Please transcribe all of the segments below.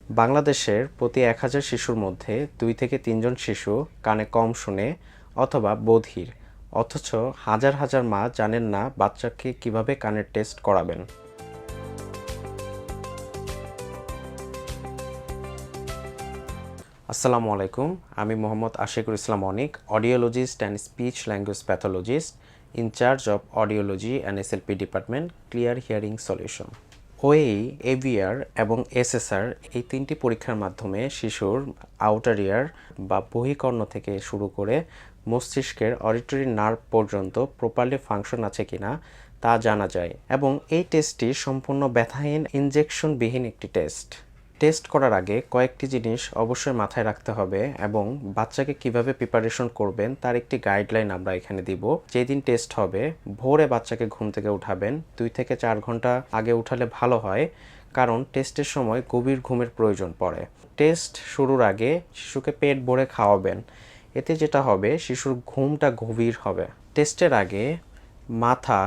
বাংলাদেশের প্রতি ১,০০০ শিশুর মধ্যে ২ থেকে ৩ জন শিশু কানে কম শোনে অথবা বধির, অথচ হাজার হাজার মা জানেন না বাচ্চাকে কিভাবে কানের টেস্ট করাবেন। আসসালামু আলাইকুম, আমি Mohammad Ashikur Islam Anik, audiologist and speech language pathologist, incharge of audiology and SLP department, clear hearing solution. OAE, ABR এবং এসএসআর এই তিনটি পরীক্ষার মাধ্যমে শিশুর আউটার ইয়ার বা বহিকর্ণ থেকে শুরু করে মস্তিষ্কের অডিটরি নার্ভ পর্যন্ত প্রপারলি ফাংশন আছে কিনা তা জানা যায়, এবং এই টেস্টটি সম্পূর্ণ ব্যথাহীন ইনজেকশনবিহীন একটি টেস্ট করার আগে কয়েকটি জিনিস অবশ্যই মাথায় রাখতে হবে, এবং বাচ্চাকে কিভাবে প্রিপারেশন করবেন তার একটি গাইডলাইন আমরা এখানে দিব। যেদিন টেস্ট হবে ভোরে বাচ্চাকে ঘুম থেকে উঠাবেন, 2 থেকে 4 ঘন্টা আগে উঠালে ভালো হয়, কারণ টেস্টের সময় গভীর ঘুমের প্রয়োজন পড়ে। টেস্ট শুরুর আগে শিশুকে পেট ভরে খাওয়াবেন, এতে যেটা হবে শিশুর ঘুমটা গভীর হবে। টেস্টের আগে মাথা,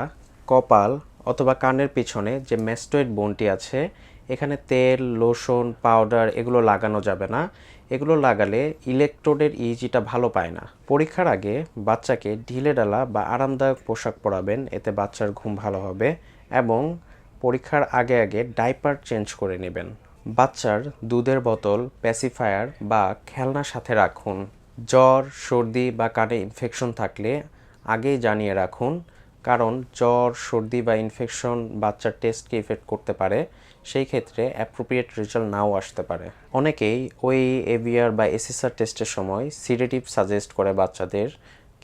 কপাল অথবা কানের পিছনে যে ম্যাস্টয়েড বোনটি আছে, এখানে তেল, লোশন, পাউডার এগুলো লাগানো যাবে না। এগুলো লাগালে ইলেকট্রোডের ইজিটা ভালো পায় না। পরীক্ষার আগে বাচ্চাকে ঢিলেঢালা বা আরামদায়ক পোশাক পরাবেন, এতে বাচ্চার ঘুম ভালো হবে, এবং পরীক্ষার আগে ডাইপার চেঞ্জ করে নেবেন। বাচ্চার দুধের বোতল, প্যাসিফায়ার বা খেলনা সাথে রাখুন। জ্বর, সর্দি বা কানে ইনফেকশন থাকলে আগেই জানিয়ে রাখুন, কারণ জ্বর, সর্দি বা ইনফেকশন বাচ্চার টেস্টকে ইফেক্ট করতে পারে। সেই ক্ষেত্রে অ্যাপ্রোপ্রিয়েট রেজাল্ট নাও আসতে পারে। অনেকেই এভিআর বা এসএসআর টেস্টের সময় সিডেটিভ সাজেস্ট করে বাচ্চাদের,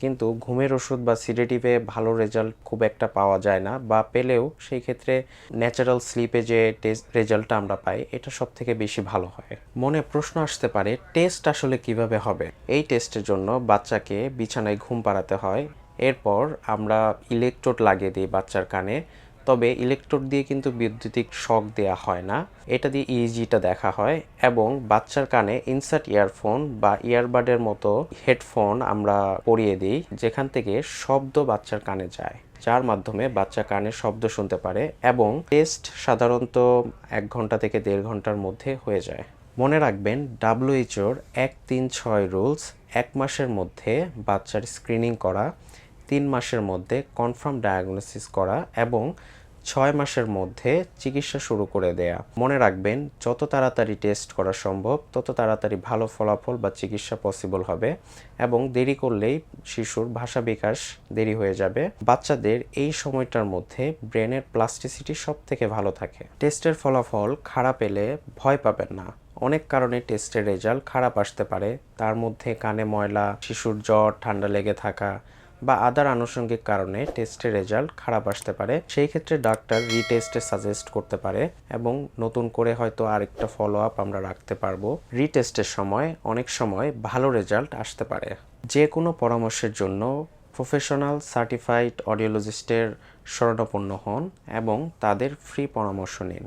কিন্তু ঘুমের ওষুধ বা সিডেটিভে ভালো রেজাল্ট খুব একটা পাওয়া যায় না, বা পেলেও সেই ক্ষেত্রে ন্যাচারাল স্লিপে যে টেস্ট রেজাল্টটা আমরা পাই এটা সব থেকে বেশি ভালো হয়। মনে প্রশ্ন আসতে পারে, টেস্ট আসলে কিভাবে হবে? এই টেস্টের জন্য বাচ্চাকে বিছানায় ঘুম পাড়াতে হয়, এরপর আমরা ইলেকট্রোড লাগিয়ে দিই বাচ্চার কানে। তবে ইলেকট্রোড দিয়ে কিন্তু বৈদ্যুতিক শক দেওয়া হয় না, এটা দিয়ে ইইজিটা দেখা হয়, এবং বাচ্চার কানে ইনসার্ট ইয়ারফোন বা ইয়ারবাডের মতো হেডফোন আমরা পরিয়ে দিই, যেখান থেকে শব্দ বাচ্চার কানে যায়, যার মাধ্যমে বাচ্চা কানে শব্দ শুনতে পারে, এবং টেস্ট সাধারণত 1 ঘন্টা থেকে 1.5 ঘন্টার মধ্যে হয়ে যায়। মনে রাখবেন, WHO-র 1-3-6 রুলস: 1 মাসের মধ্যে বাচ্চার স্ক্রিনিং করা, 3 মাসের মধ্যে কনফার্ম ডায়াগনোসিস করা, এবং 6 মাসের মধ্যে চিকিৎসা শুরু করে দেয়া। মনে রাখবেন, যত তাড়াতাড়ি টেস্ট করা সম্ভব তত তাড়াতাড়ি ভালো ফলাফল বা চিকিৎসা পসিবল হবে, এবং দেরি করলেই শিশুর ভাষা বিকাশ দেরি হয়ে যাবে। বাচ্চাদের এই সময়টার মধ্যে ব্রেনের প্লাস্টিসিটি সব থেকে ভালো থাকে। টেস্টের ফলাফল খারাপ এলে ভয় পাবেন না। অনেক কারণে টেস্টের রেজাল্ট খারাপ আসতে পারে, তার মধ্যে কানে ময়লা, শিশুর জ্বর, ঠান্ডা লেগে থাকা বা আদার আনুষঙ্গিক কারণে টেস্টের রেজাল্ট খারাপ আসতে পারে। সেই ক্ষেত্রে ডাক্তার রিটেস্টে সাজেস্ট করতে পারে, এবং নতুন করে হয়তো আরেকটা ফলো আপ আমরা রাখতে পারবো। রিটেস্টের সময় অনেক সময় ভালো রেজাল্ট আসতে পারে। যে কোনো পরামর্শের জন্য প্রফেশনাল সার্টিফাইড অডিওলজিস্টের শরণাপন্ন হন এবং তাদের ফ্রি পরামর্শ নিন।